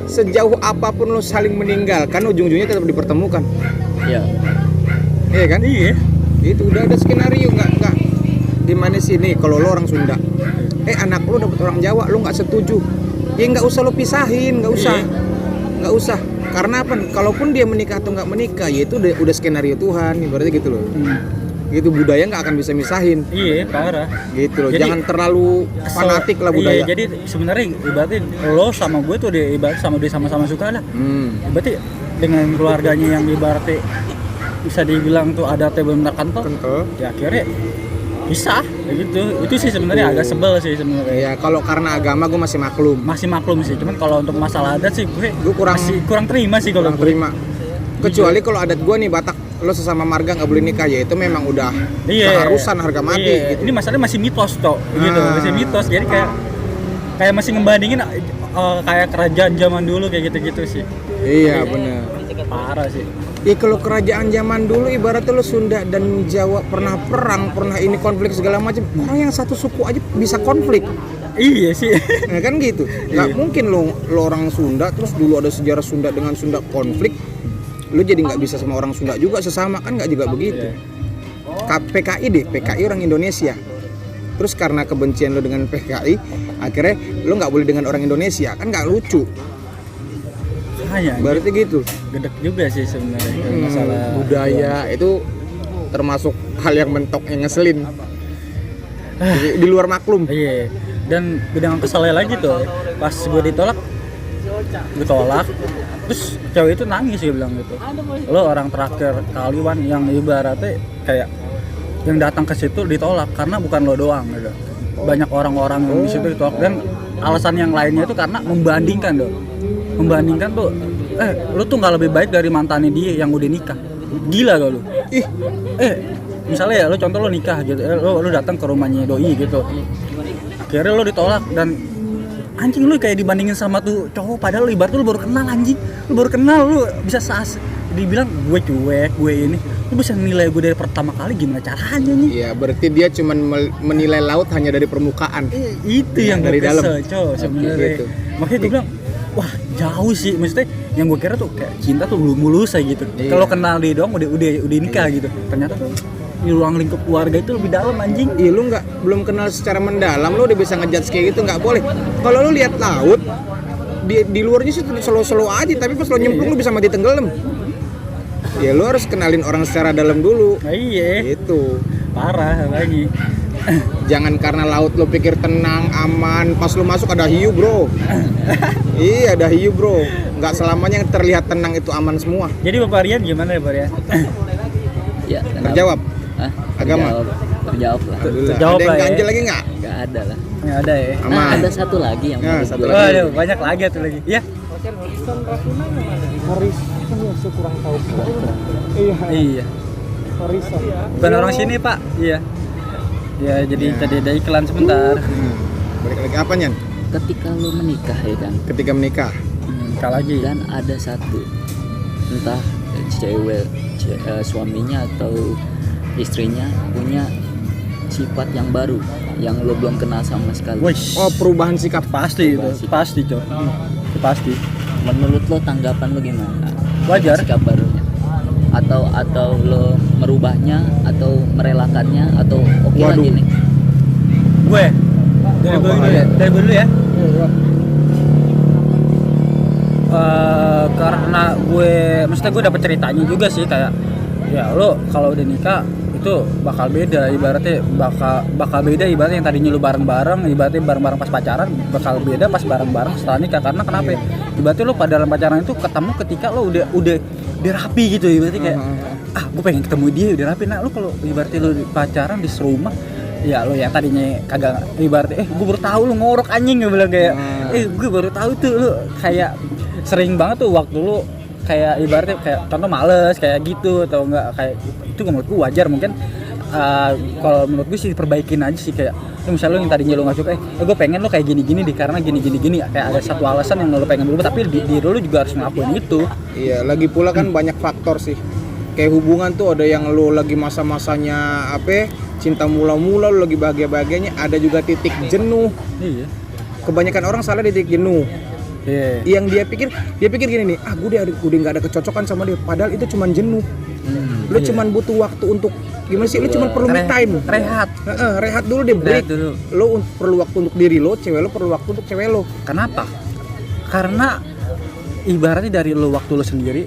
Sejauh apapun lo saling meninggalkan, ujung-ujungnya tetap dipertemukan. Iya. Iya kan? Iya. Itu udah ada skenario, nggak gimana sih nih kalau lo orang Sunda, anak lo dapet orang Jawa, lo nggak setuju, ya nggak usah lo pisahin, nggak usah. Karena apa? Kalaupun dia menikah atau nggak menikah, ya itu udah skenario Tuhan, ibaratnya gitu loh. Gitu, budaya nggak akan bisa misahin. Iya, parah. Gitu loh. Jadi, jangan terlalu fanatik lah budaya. Iya, jadi sebenarnya ibaratnya lo sama gue tuh ibarat sama-sama suka lah. Berarti dengan keluarganya yang ibaratnya bisa dibilang tuh ada benar kental. Ya akhirnya bisa kayak gitu. Itu sih sebenarnya agak sebel sih sebenarnya. Ya kalau karena agama gue masih maklum Sih, cuman kalau untuk masalah adat sih gue kurang terima sih kalau terima. Kecuali kalau adat gue nih Batak, lo sesama marga nggak boleh nikah, ya itu memang udah keharusan harga mati. Gitu. Ini masalahnya masih mitos toh, gitu. Masih mitos. Jadi kayak masih ngebandingin kayak kerajaan zaman dulu kayak gitu-gitu sih. Iya benar. Parah sih. Ya kalau kerajaan zaman dulu ibaratnya lo Sunda dan Jawa pernah perang, pernah ini konflik segala macam. Orang yang satu suku aja bisa konflik. Iya sih. Nah, kan gitu. Nggak mungkin lo orang Sunda terus dulu ada sejarah Sunda dengan Sunda konflik. Lo jadi nggak bisa sama orang Sunda juga sesama, kan nggak juga begitu. PKI orang Indonesia. Terus karena kebencian lo dengan PKI, akhirnya lo nggak boleh dengan orang Indonesia, kan nggak lucu. Berarti gitu. Gedek juga sih sebenarnya masalah budaya itu termasuk hal yang mentok, yang ngeselin. Di luar maklum. Iya. Dan bidang keselnya lagi tuh, pas gue ditolak, terus cewek itu nangis, dia bilang gitu. Lo orang terakhir kali Wan yang ibaratnya kayak yang datang ke situ ditolak karena bukan lo doang gitu. Banyak orang-orang yang di situ ditolak, dan alasan yang lainnya itu karena membandingkan tuh, lo tuh nggak lebih baik dari mantannya dia yang udah nikah. Gila gak lo? Misalnya ya lo contoh lo nikah gitu, lo datang ke rumahnya doi gitu, akhirnya lo ditolak, dan anjing lu kayak dibandingin sama tuh cowok, padahal lu ibaratnya lu baru kenal anjing. Lu bisa dibilang gue cuek, gue ini. Lu bisa nilai gue dari pertama kali, gimana caranya nih? Iya, berarti dia cuma menilai laut hanya dari permukaan. Itu yang dari dalam sebenarnya. Gitu. Makanya gue bilang, wah jauh sih. Maksudnya yang gue kira tuh kayak cinta tuh mulus aja gitu. Iya. Kalau kenal dia doang udah nikah gitu. Ternyata tuh di ruang lingkup keluarga itu lebih dalam anjing. Iya, lu belum kenal secara mendalam, lu udah bisa ngejudge kayak gitu, nggak boleh. Kalau lu lihat laut di luarnya sih slow aja, tapi pas lo nyemplung lu bisa mati tenggelam. Ya lu harus kenalin orang secara dalam dulu. Iya. Itu Parah lagi. Jangan karena laut lu pikir tenang, aman, pas lu masuk ada hiu, bro. Iya, ada hiu, bro. Nggak selamanya yang terlihat tenang itu aman semua. Jadi Bapak Rian gimana ya, Pak Rian? Ya, Terjawab. Agama. Terjawab lah. Terjawab ada yang lah ya. ganjil lagi nggak? Nggak ada lah. Nggak ada ya. Aman. Ada satu lagi yang Nah, menurut satu gue. lagi. Aduh, banyak lagi tuh lagi. Iya. Iya. Bukan orang sini, Pak. Iya. Ya, jadi tadi ada iklan sebentar. Balik lagi apa, Nyan? Ketika lo menikah ya kan, Ketika menikah. Nikah lagi. dan ada satu entah suaminya atau istrinya punya sifat yang baru yang lo belum kenal sama sekali. Wih. Oh, perubahan sikap. Pasti itu. Pasti, Cok. Pasti. Menurut lo tanggapan lo gimana? Wajar. Sikap barunya. Atau lo merubahnya atau merelakannya atau oke lah Waduh. gini. Gue. Dari gue dulu ya. Dari gue dulu ya. Karena maksudnya gue dapet ceritanya juga sih, kayak ya lo kalau udah nikah itu bakal beda, ibaratnya bakal beda ibaratnya yang tadinya lo bareng-bareng, ibaratnya bareng-bareng pas pacaran bakal beda pas bareng-bareng setelah nikah. Karena kenapa? Ibaratnya lo pada dalam pacaran itu ketemu ketika lo udah rapi gitu, ibaratnya kayak gue pengen ketemu dia udah rapi. Nah lo kalau ibaratnya lo pacaran di serumah, ya lo yang tadinya kagak, ibaratnya gue baru tahu lo ngorok anjing, gue bilang kayak gue baru tahu tuh lo kayak sering banget tuh waktu lo kayak ibaratnya kayak contoh males kayak gitu atau enggak, kayak itu menurut gue wajar. Mungkin kalau menurut gue sih perbaikin aja sih, kayak misalnya lo yang tadinya lo nggak suka gue pengen lo kayak gini karena gini kayak ada satu alasan yang lo pengen berubah, tapi di lo juga harus ngelakuin itu. Iya, lagi pula kan banyak faktor sih. Kayak hubungan tuh ada yang lo lagi masa-masanya cinta mula-mula, lo lagi bahagia-bahagianya, ada juga titik jenuh. Iya. Kebanyakan orang salah di titik jenuh. Iya. Yang dia pikir gini nih, gue udah nggak ada kecocokan sama dia, padahal itu cuman jenuh. Lu cuman butuh waktu untuk gimana sih? Lu cuman perlu me time. Rehat. Rehat dulu deh, break. Rehat dulu. Lu perlu waktu untuk diri lo, cewek lo perlu waktu untuk cewek lo. Kenapa? Karena ibaratnya dari lo waktu lo sendiri,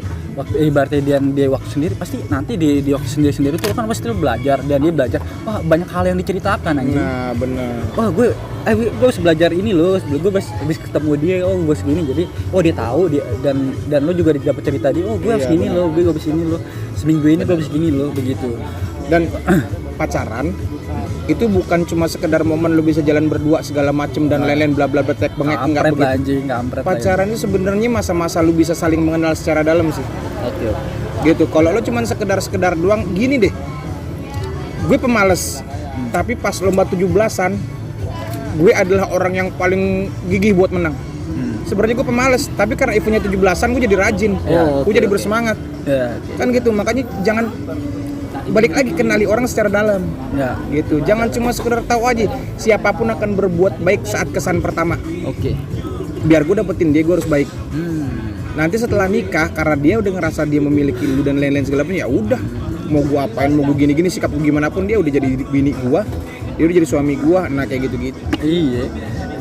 ibaratnya dia waktu sendiri, pasti nanti di waktu sendiri tuh kan pasti lo belajar, dan dia belajar. Wah, banyak hal yang diceritakan anjing. Nah, benar. Wah, gue harus belajar ini loh, gue habis ketemu dia, gue segini, jadi dia tahu dia, dan lo juga dapat cerita dia, gue habis gini loh, gue habis ini loh, seminggu ini gue habis gini loh, begitu. Dan pacaran itu bukan cuma sekedar momen lu bisa jalan berdua segala macem dan lain-lain bla bla bla tek bengek, enggak begitu. Pacaran itu sebenarnya masa-masa lu bisa saling mengenal secara dalam sih. Oke. Gitu. Kalau lo cuman sekedar doang, gini deh. Gue pemalas. Tapi pas lomba 17-an, gue adalah orang yang paling gigih buat menang. Sebenarnya gue pemalas, tapi karena eventnya 17-an gue jadi rajin. Gue jadi bersemangat. Kan gitu, makanya jangan balik lagi kenali orang secara dalam. Gitu. Jangan cuma sekedar tahu aja. Siapapun akan berbuat baik saat kesan pertama. Oke. Biar gue dapetin dia, gue harus baik. Nanti setelah nikah, karena dia udah ngerasa dia memiliki lu dan lain-lain segala macam, ya udah. Mau gue apain, mau gue gini-gini, sikap gue gimana pun, dia udah jadi bini gue, dia udah jadi suami gue, nah kayak gitu-gitu. Iya.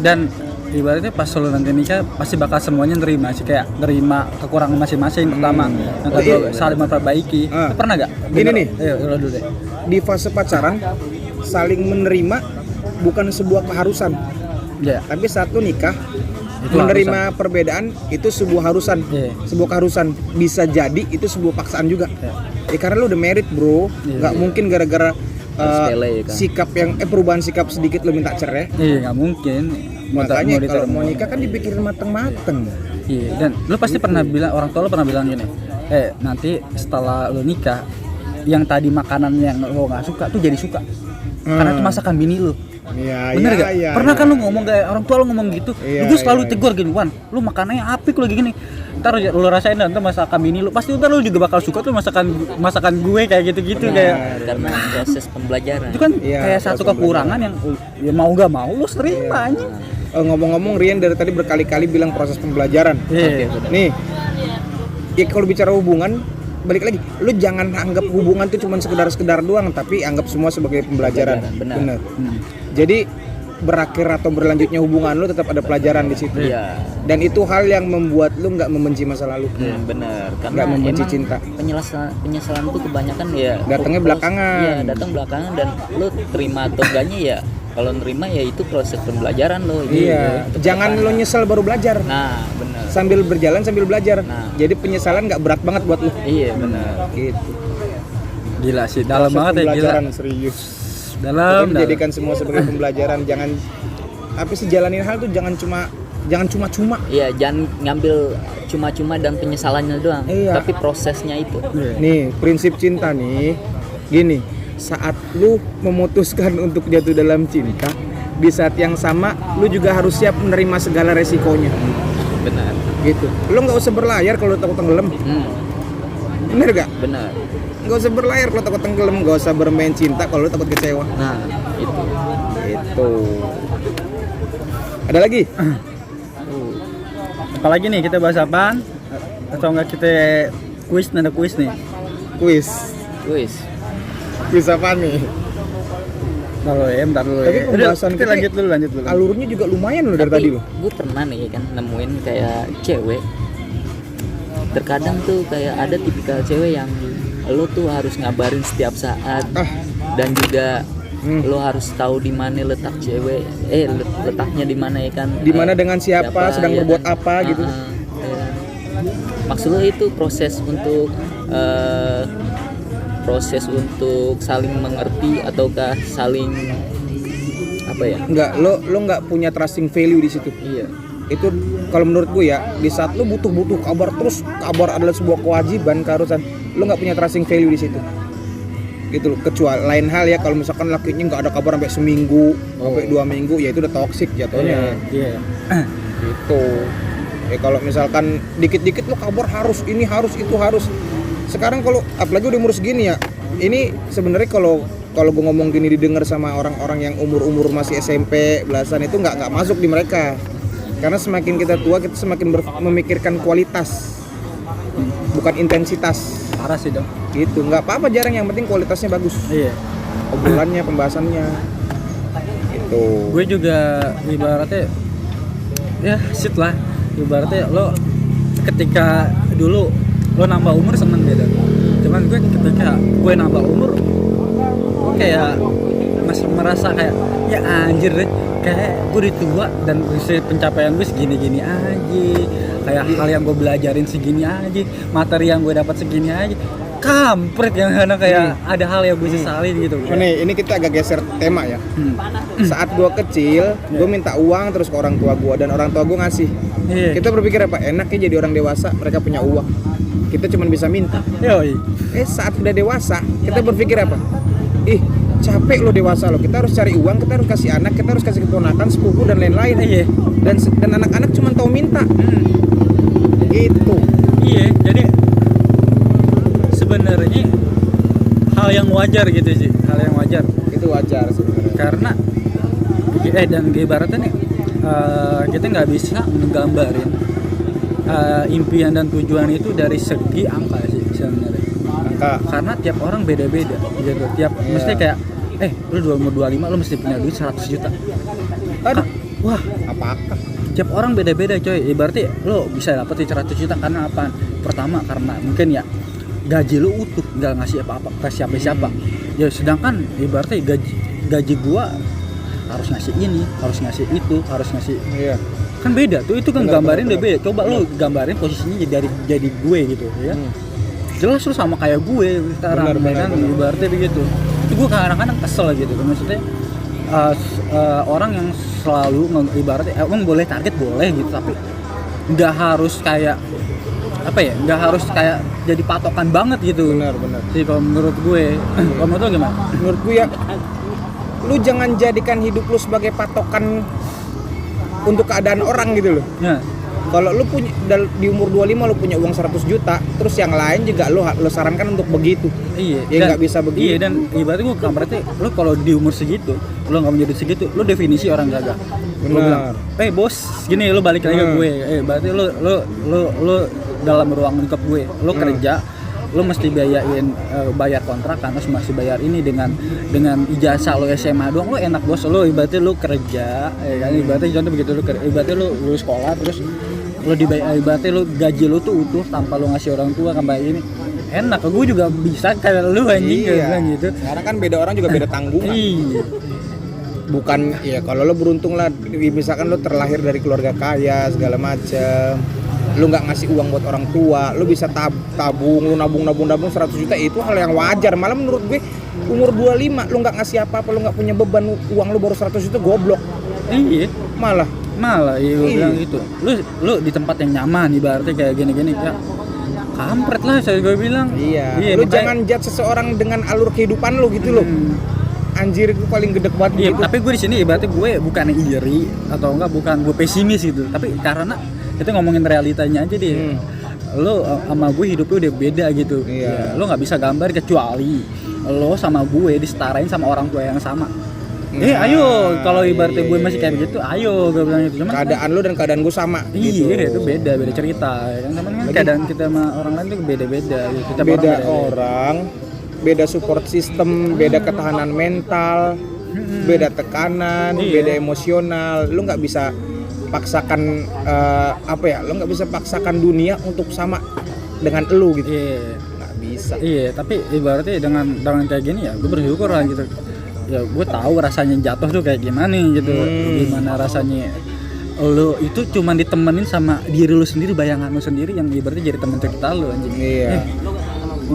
Dan ibaratnya pas lo nanti nikah pasti bakal semuanya nerima sih, kayak nerima kekurangan masing-masing pertama, yang kedua saling memperbaiki. Pernah gak? Gini nih, lo dulu deh. di fase pacaran saling menerima bukan sebuah keharusan, tapi saat lu nikah itu menerima harusan. Perbedaan itu sebuah harusan, sebuah keharusan. Bisa jadi itu sebuah paksaan juga. Karena lu udah married bro, nggak mungkin gara-gara sikap yang perubahan sikap sedikit lu minta cerai. Iya, nggak mungkin. Makanya kalau mau nikah kan dipikirin mateng-mateng. Iya, dan lu pasti pernah bilang, orang tua lu pernah bilang gini, nanti setelah lu nikah, yang tadi makanan yang lo nggak suka tuh jadi suka, karena itu masakan bini lu. Iya, bener gak? Iya, pernah kan lu ngomong kayak orang tua lu ngomong gitu, gue selalu tegur gini, Wan, lu makanannya apik lu gini. Ntar lu rasain nanti masakan bini lu, pasti ntar lu juga bakal suka tuh masakan gue kayak gitu-gitu. Kayak karena proses pembelajaran itu kan kayak satu kekurangan yang ya mau gak mau lu terima aja. Ngomong-ngomong, Rian dari tadi berkali-kali bilang proses pembelajaran. Nih, ya kalau bicara hubungan, balik lagi, lu jangan anggap hubungan tuh cuma sekedar doang, tapi anggap semua sebagai pembelajaran. Benar. Jadi berakhir atau berlanjutnya hubungan lu tetap ada pelajaran di situ. Iya. Dan itu hal yang membuat lu nggak membenci masa lalu. Benar. Karena nggak membenci cinta. Penyesalan tuh kebanyakan ya datangnya belakangan. Iya, datang belakangan, dan lu terima atau enggaknya ya. Kalau nerima ya itu proses pembelajaran lo. Iya. Jangan lo nyesel baru belajar. Nah, benar. Sambil berjalan sambil belajar. Nah. Jadi penyesalan nggak berat banget buat lo. Iya, benar. Gitu. Gila sih, dalam banget ya, gila. Pembelajaran serius. Dalam. Jadikan semua sebagai pembelajaran. Jangan jalanin hal tuh jangan cuma-cuma. Iya, jangan ngambil cuma-cuma dan penyesalannya doang. Iya. Tapi prosesnya itu. Nih, prinsip cinta nih. Gini. Saat lu memutuskan untuk jatuh dalam cinta, di saat yang sama lu juga harus siap menerima segala resikonya. Benar. Gitu. Lu nggak usah berlayar kalau takut tenggelam. Bener gak? Benar. Nggak usah berlayar kalau takut tenggelam, nggak usah bermain cinta kalau lu takut kecewa. Nah, itu. Ada lagi? Apalagi nih, kita bahas apaan? Atau enggak kita kuis, ada kuis nih? Kuis apa nih? Bentar dulu Tapi pembahasan kita lanjut dulu. Alurnya juga lumayan loh dari tadi loh. Gue pernah nih kan nemuin kayak cewek. Terkadang tuh kayak ada tipikal cewek yang lo tuh harus ngabarin setiap saat. Dan juga lo harus tahu di mana letak cewek. Letaknya di mana ya kan? Di mana dengan siapa sedang ya berbuat kan? apa gitu. Maksud lo itu proses untuk saling mengerti ataukah saling apa ya? Enggak, lo nggak punya trusting value di situ. Iya. Itu kalau menurut gue ya, di saat lo butuh kabar terus, kabar adalah sebuah kewajiban, keharusan, lo nggak punya trusting value di situ. Gitu loh. Kecuali lain hal ya, kalau misalkan lakinya nggak ada kabar sampai seminggu, sampai 2 minggu, ya itu udah toxic jatuhnya. Iya. Gitu. Kalau misalkan dikit-dikit lo kabar harus ini harus itu harus. Sekarang kalau apalagi udah umur segini ya, ini sebenarnya kalau gue ngomong gini didengar sama orang-orang yang umur masih SMP belasan itu nggak masuk di mereka. Karena semakin kita tua kita semakin memikirkan kualitas, bukan intensitas. Parah sih dong. Gitu, nggak apa-apa jarang, yang penting kualitasnya bagus. Iya. Obrolannya, pembahasannya. Gitu. Gue juga ibaratnya ya shit lah. Ibaratnya lo ketika dulu lo nambah umur seneng beda. Cuman gue ketika gue nambah umur, gue kayak masih merasa kayak ya anjir deh, kayak gue udah tua dan pencapaian gue segini-gini aja, kayak hal yang gue belajarin segini aja, materi yang gue dapat segini aja, kampret yang karena kayak ada hal yang gue sesalin gitu. Ini kita agak geser tema ya. Saat gue kecil, gue minta uang terus ke orang tua gue dan orang tua gue ngasih. Kita berpikir apa? Enaknya jadi orang dewasa, mereka punya uang. Kita cuma bisa minta. Yoi. Saat udah dewasa, kita berpikir apa? Capek lo dewasa lo, kita harus cari uang, kita harus kasih anak, kita harus kasih keponakan, sepupu dan lain-lain. Dan anak-anak cuma tahu minta. Gitu. Iya, jadi sebenarnya hal yang wajar gitu sih, hal yang wajar. Itu wajar sebenarnya. Karena dan ibaratnya nih kita nggak bisa menggambarin impian dan tujuan itu dari segi angka sih sebenarnya. Karena tiap orang beda-beda gitu. Mesti kayak lu umur 25 lu mesti punya duit 100 juta. Wah, apakah? Tiap orang beda-beda coy. Berarti lu bisa dapetin 100 juta karena apa? Pertama karena mungkin ya gaji lu utuh, nggak ngasih apa-apa ke siapa-siapa. Ya sedangkan ibaratnya gaji gua harus ngasih ini, harus ngasih itu, harus ngasih. Iya. Kan beda tuh, itu kan gambarin udah beda. Coba lu gambarin posisinya jadi gue gitu ya. Jelas lu sama kayak gue sekarang, kan ibaratnya begitu. Itu gue kadang-kadang kesel gitu, maksudnya orang yang selalu ibaratnya emang boleh target boleh gitu, tapi nggak harus kayak apa ya, nggak harus kayak jadi patokan banget gitu. Benar. Sih kalau menurut gue. Kalau menurut lo gimana? Menurut gue ya, lu jangan jadikan hidup lu sebagai patokan untuk keadaan orang gitu loh. Ya. Kalau lu punya di umur 25 lu punya uang 100 juta, terus yang lain juga lu sarankan untuk begitu. Iya. Ya nggak bisa begitu. Iya, dan ibaratnya gue berarti lu kalau di umur segitu, lu nggak menjadi segitu, lu definisi orang gagal. Lu bilang, bos, gini lu balik lagi ke gue. Berarti lu dalam ruang lingkup gue, lu kerja, lu mesti bayar kontrakan, terus masih bayar ini dengan ijazah lu SMA doang, lu enak bos. Lu ibaratnya lu kerja, ya kan, ibaratnya contoh begitu, ibaratnya lu sekolah terus lu dibayar, ibaratnya lu gaji lu tuh utuh tanpa lu ngasih orang tua kayak ini, enak. Gue juga bisa kayak lu anjing gitu. Sekarang kan beda orang juga beda tanggungan. Iya. Bukan ya, kalau lo beruntung lah, misalkan lo terlahir dari keluarga kaya segala macam, lo nggak ngasih uang buat orang tua, lo bisa tabung, lo nabung 100 juta, itu hal yang wajar. Malah menurut gue umur 25 lo nggak ngasih apa-apa, lo nggak punya beban, uang lo baru 100 juta, goblok. Iya. Malah iya gue bilang gitu. Lu di tempat yang nyaman ibaratnya kayak gini-gini ya. Kampret lah saya gue bilang. Iya. Lu jangan judge seseorang dengan alur kehidupan lo gitu loh. Anjir, itu paling gedek banget. Iya, gitu. tapi gue di sini ibaratnya gue bukan iri atau bukan gue pesimis gitu. Tapi karena kita ngomongin realitanya aja deh. Lo sama gue hidupnya udah beda gitu. Iya. Ya, lo nggak bisa gambar kecuali lo sama gue disetarain sama orang tua yang sama. Ayo, kalau ibaratnya gue masih kayak begitu, ayo gue bilang itu. Cuman keadaan lu dan keadaan gue sama. Iya, itu beda cerita. Ya kan, teman kan keadaan kita sama orang lain tuh beda-beda. Kita beda orang, beda support system, beda ketahanan mental, beda tekanan, beda emosional. Lu nggak bisa paksakan lu nggak bisa paksakan dunia untuk sama dengan lu gitu. Nggak bisa. Iya, tapi ibaratnya dengan kayak gini ya, gue bersyukur lah gitu. Ya gue tahu rasanya jatuh tuh kayak gimana gitu. Gimana rasanya lo itu cuma ditemenin sama diri lo sendiri, bayangan lo sendiri yang ibaratnya jadi teman cerita lo anjing. Iya.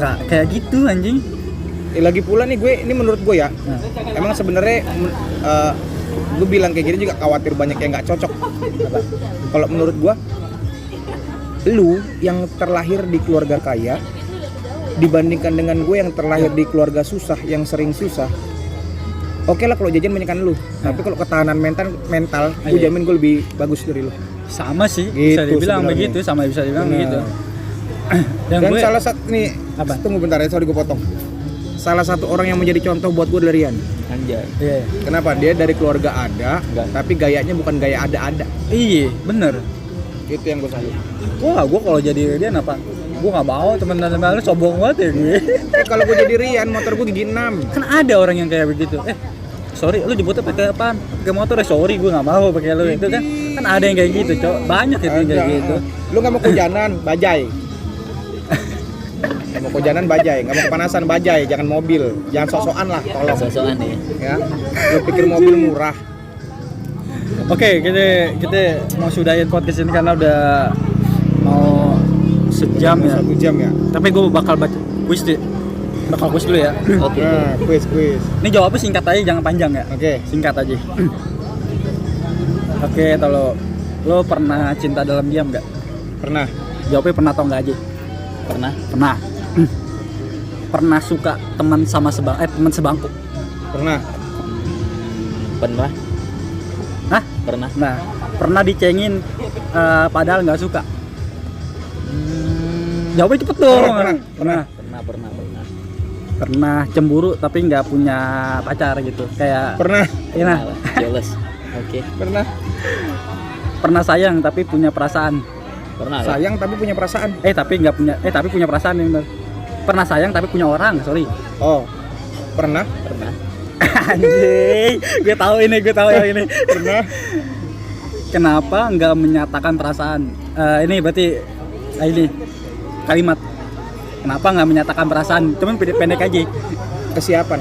Nggak kayak gitu anjing. Lagi pula nih gue, ini menurut gue ya, emang sebenarnya gue bilang kayak gini juga khawatir banyak yang nggak cocok. Kalau menurut gue, lu yang terlahir di keluarga kaya dibandingkan dengan gue yang terlahir di keluarga susah, yang sering susah, oke lah kalau jajan banyakan lu, tapi kalau ketahanan mental gue jamin gue lebih bagus dari lu. Sama sih, gitu, bisa dibilang sebenarnya. begitu, sama bisa dibilang begitu. Dan gue, salah satu nih, tunggu bentar ya, sorry gue potong. salah satu orang yang menjadi contoh buat gue dari Rian. Anjay. Iya. Kenapa? Dia dari keluarga ada, tapi gayanya bukan gaya ada-ada. Iya, bener. Itu yang gue salut. Gue kalau jadi dia apa? Gue nggak mau teman-teman lu sombong banget ya gue. Kalau gue jadi Rian, motor gue gigi 6. Kan ada orang yang kayak begitu. Sorry, lu jemputnya pakai apaan? Pakai motor ya, sorry gue nggak mau pakai lu itu kan. Kan ada yang kayak gitu, Cok. Banyak itu yang kayak gitu. Lu nggak mau kehujanan, bajai. Nggak mau kehujanan, bajai. Nggak mau kepanasan, bajai. Jangan mobil. Jangan sok-sokan lah, tolong. Sosokan ya. Ya. Lu pikir mobil murah. Oke, kita mau sudahin podcast ini karena udah mau sejam ya. 1 jam ya. Tapi gue bakal baca quiz dulu ya. Oke. Nah, quiz. Ini jawabnya singkat aja, jangan panjang ya. Oke. Singkat aja. Oke, kalau lo pernah cinta dalam diam nggak? Pernah. Jawabnya pernah atau nggak aja? Pernah. Pernah. Pernah suka teman teman sebangku? Pernah. Pernah. Hah? Pernah. Nah, pernah dicengin padahal nggak suka? Jawabnya cepet dong. Pernah. Pernah cemburu tapi nggak punya pacar gitu, kayak Pernah. iya nah. Jelas. Oke. Pernah. Pernah sayang tapi punya perasaan. Pernah lah. Sayang tapi punya perasaan. Tapi punya perasaan yang bener. Pernah sayang tapi punya orang, sorry. Oh. Pernah. Pernah. Anjing, gue tahu ini. Pernah. Kenapa nggak menyatakan perasaan? Ini berarti ini kalimat. Kenapa nggak menyatakan perasaan? Cuman pendek aja. Kesiapan.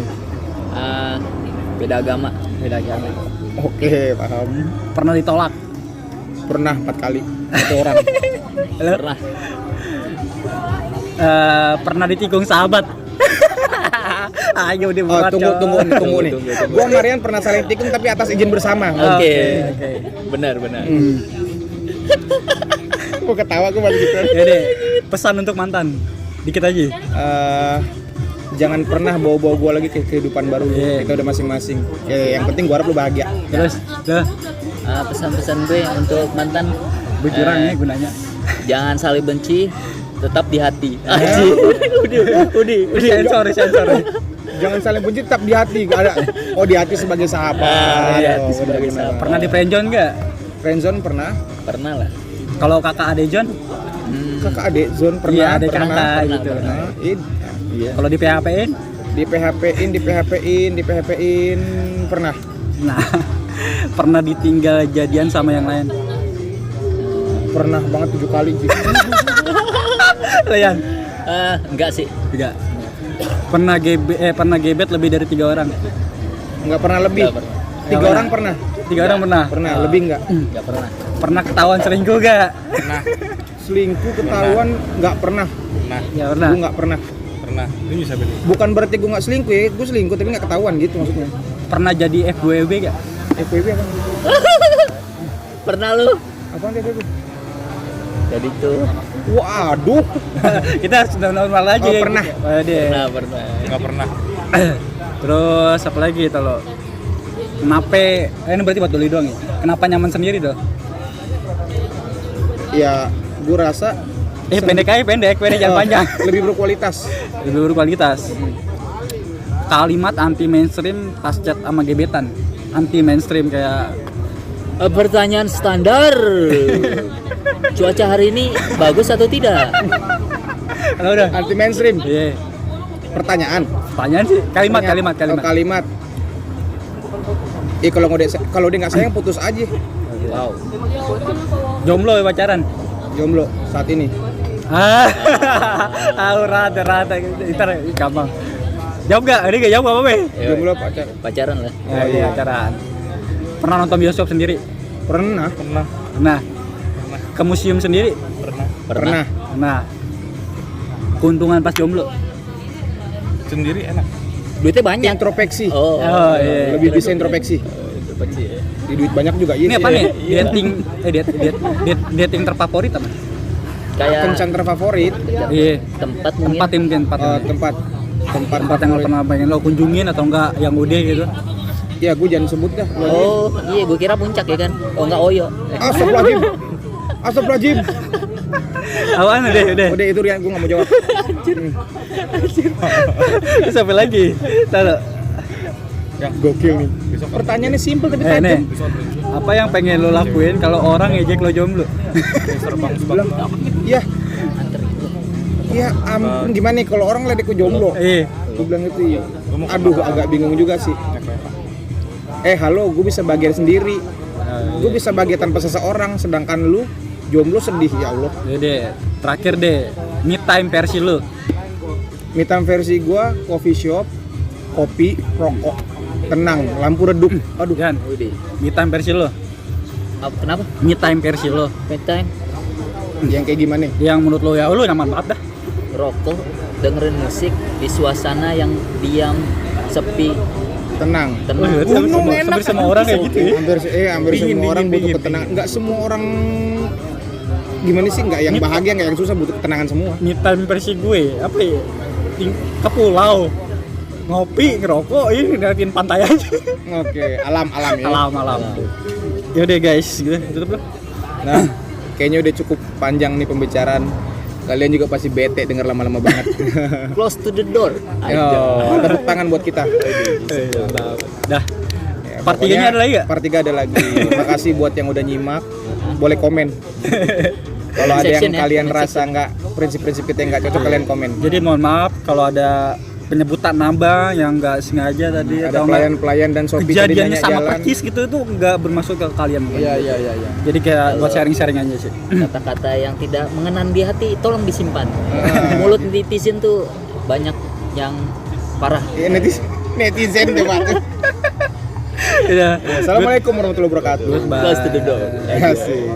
Beda agama. Oke, paham. Pernah ditolak? Pernah 4 kali. 1 orang. Pernah. Pernah ditikung sahabat? Ayo dibuat. Tunggu nih. Tunggu. Gua sama Rian pernah saling tikung tapi atas izin bersama. Oke. Benar. Gua ketawa gua masih gitu. Ya deh, pesan untuk mantan. Dikit aja. Jangan pernah bawa-bawa gua lagi ke kehidupan baru lu. Yeah. Kita udah masing-masing. Yang penting gua harap lu bahagia. Terus, Pesan-pesan gue untuk mantan. gue curang ya gunanya. Jangan saling benci, tetap di hati. Udah sensor. Jangan saling benci, tetap di hati. Gak ada. Oh, di hati sebagai sahabat. Di hati sebagai sahabat. Pernah di friendzone nggak? Friendzone pernah. Pernah lah. Kalau kakak adek John? Kakak adik zone pernah. Iya, adek pernah. kakak gitu. Iya. Kalau di PHP-in? Di PHP-in pernah. Nah, pernah ditinggal jadian sama yang lain? Pernah banget 7 kali gitu. Lian? Enggak sih. Tidak. Pernah gebet lebih dari 3 orang? Enggak pernah lebih. Enggak pernah. 3 orang pernah. 3 orang pernah? Pernah, lebih enggak? Enggak pernah. Pernah ketahuan selingkuh gak? Pernah. Selingkuh ketahuan enggak pernah. Ya pernah. Gue enggak pernah. Bukan berarti gue enggak selingkuh ya, gue selingkuh tapi enggak ketahuan gitu maksudnya. Pernah jadi FWB gak? FWB apa? Pernah lu? Apaan FWB? Jadi tuh. Waduh. Kita harus normal aja. Oh, pernah. Pernah. Enggak pernah. Terus apa lagi kalau kenapa ini berarti buat Doli doang ya? Kenapa nyaman sendiri dong? Ya, gue rasa Pendek jangan panjang. Lebih berkualitas. Lebih berkualitas. Kalimat anti mainstream pas chat sama gebetan. Anti mainstream kayak Pertanyaan standar. Cuaca hari ini bagus atau tidak? udah. Anti mainstream. Iya. Pertanyaan. Pertanyaan sih kalimat. Oh, kalimat. Kalau dia nggak sayang putus aja. Wow. Jomblo ya pacaran? Jomblo saat ini. Rata. Ntar gampang. Jawab gak? Ini gak jawab apa-apa ya? Jomblo Pacaran lah. Oh iya, pacaran. Pernah nonton bioskop sendiri? Pernah. Nah. Ke museum sendiri? Pernah. Nah. Keuntungan pas jomblo? Sendiri enak. Duitnya banyak. Introspeksi. Oh iya. Lebih bisa introspeksi. Introspeksi ya. Di duit banyak juga. Ini apa nih? Dating terfavorit apa? Kayak Kencan terfavorit. Iya. tempat mungkin. Tempat Tempat yang lo pernah pengen lo kunjungin atau enggak yang udah gitu? Ya gue jangan sebut dah. Oh iya, gue kira puncak ya kan. Oh enggak, Oyo. Astagfirullahaladzim. Apaan udah? Udah itu Rian, gue nggak mau jawab. Terus apa lagi? Tahu. Ya, gokil nih. Pertanyaannya simpel tapi Nih. tajam. Apa yang pengen lo lakuin kalau orang ngejek lo jomblo? Iya. Iya, gimana nih kalau orang ledek jomblo? Gue bilang itu, aduh agak bingung juga sih. Halo, gue bisa bahagia sendiri. Gue bisa bahagia tanpa seseorang, sedangkan lu jomblo sedih, ya Allah. Deh, terakhir deh, me time versi lo. Me time versi gue, coffee shop, kopi, rokok, tenang, lampu redup. Aduh, Jan, me time versi lo. Kenapa? Me time versi lo. Bedtime, yang kayak gimana? Yang menurut lo ya lo nyaman banget dah. rokok, dengerin musik di suasana yang diam, sepi, Tenang. tenang. Hampir semua orang kayak gitu ya. Hampir semua orang butuh ketenangan. Enggak semua orang gimana sih? Enggak yang bahagia, enggak yang susah, butuh ketenangan semua. Me time versi gue, apa ya? Ke pulau, ngopi, ngerokok, ini ngeliatin pantai aja. Oke, alam ya. Alam. Yaudah guys, gitu tutup lah. Nah, kayaknya udah cukup panjang nih pembicaraan. Kalian juga pasti bete denger lama-lama banget. Close to the door. Yo, tepuk tangan buat kita. Dah. Ya, Part pokoknya 3-nya ada lagi gak? Part 3 ada lagi. Makasih buat yang udah nyimak. Boleh komen. Kalau ada yang Section ya, kalian comment rasa nggak prinsip-prinsip kita yang nggak cocok, kalian komen. Jadi mohon maaf kalau ada penyebutan nama yang nggak sengaja tadi Ada atau pelayan-pelayan dan Shopee tadi kejadiannya nanya sama jalan. percis gitu itu nggak bermaksud ke kalian. Iya. Jadi kayak buat sharing-sharing aja sih. Kata-kata yang tidak mengenan di hati tolong disimpan. Mulut netizen tuh banyak yang parah. Ya, netizen coba. Iya. Assalamualaikum warahmatullahi wabarakatuh. Bye. Close to the door. Asik.